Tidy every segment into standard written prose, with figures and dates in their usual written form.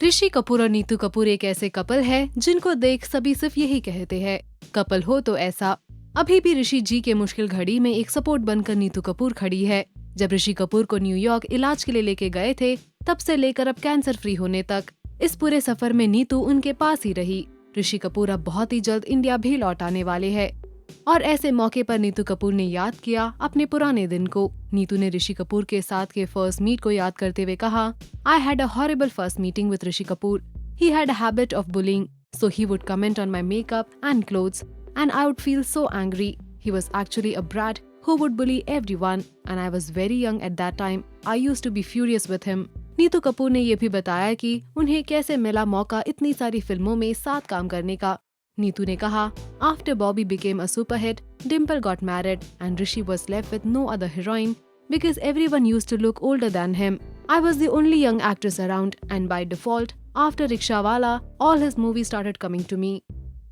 ऋषि कपूर और नीतू कपूर एक ऐसे कपल है जिनको देख सभी सिर्फ यही कहते हैं, कपल हो तो ऐसा। अभी भी ऋषि जी के मुश्किल घड़ी में एक सपोर्ट बनकर नीतू कपूर खड़ी है। जब ऋषि कपूर को न्यूयॉर्क इलाज के लिए लेके गए थे, तब से लेकर अब कैंसर फ्री होने तक, इस पूरे सफर में नीतू उनके पास ही रही। ऋषि कपूर अब बहुत ही जल्द इंडिया भी लौट आने वाले हैं और ऐसे मौके पर नीतू कपूर ने याद किया अपने पुराने दिन को। नीतू ने ऋषि कपूर के साथ के फर्स्ट मीट को याद करते हुए कहा, I had a horrible first meeting with Rishi Kapoor. He had a habit of bullying, so he would comment on my makeup and clothes, and I would feel so angry. He was actually a brat who would bully everyone, and I was very young at that time. I used to be furious with him. Neetu Kapoor ने ये भी बताया कि उन्हें कैसे मिला मौका इतनी सारी फिल्मों में साथ काम करने का। नीतू ने कहा, After Bobby became a superhit, Dimple got married and Rishi was left with no other heroine because everyone used to look older than him. I was the only young actress around and by default, after Rickshawala, all his movies started coming to me.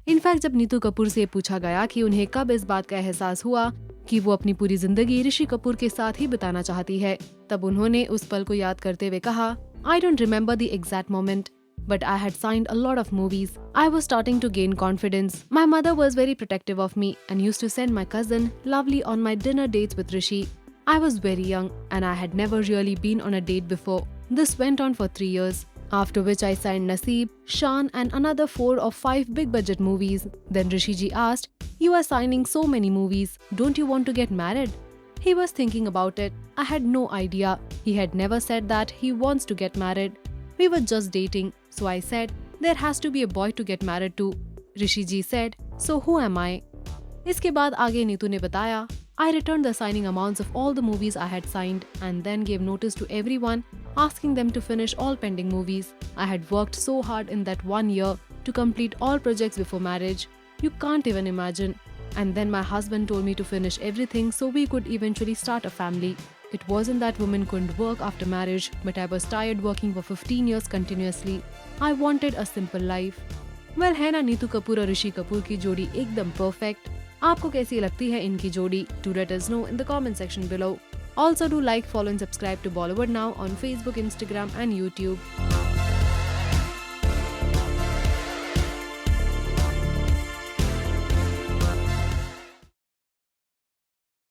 In fact जब नीतू कपूर से पूछा गया कि उन्हें कब इस बात का एहसास हुआ कि वो अपनी पूरी जिंदगी ऋषि कपूर के साथ ही बिताना चाहती है, तब उन्होंने उस पल को याद करते हुए कहा, I don't remember the exact moment. But I had signed a lot of movies. I was starting to gain confidence. My mother was very protective of me and used to send my cousin Lovely on my dinner dates with Rishi. I was very young and I had never really been on a date before. This went on for 3 years, after which I signed Naseeb, Shan and another 4 or 5 big budget movies. Then Rishi ji asked, You are signing so many movies. Don't you want to get married? He was thinking about it. I had no idea. He had never said that he wants to get married. We were just dating. So I said, there has to be a boy to get married to. Rishi ji said, so who am I? इसके बाद आगे नीतू ने बताया, I returned the signing amounts of all the movies I had signed and then gave notice to everyone, asking them to finish all pending movies. I had worked so hard in that 1 year to complete all projects before marriage. You can't even imagine. And then my husband told me to finish everything so we could eventually start a family. It wasn't that women couldn't work after marriage, but I was tired working for 15 years continuously. I wanted a simple life. Well, है ना नीतू कपूर और ऋषि कपूर की जोड़ी एकदम perfect. आपको कैसी लगती है इनकी जोड़ी? Do let us know in the comment section below. Also do like, follow and subscribe to Bollywood Now on Facebook, Instagram and YouTube.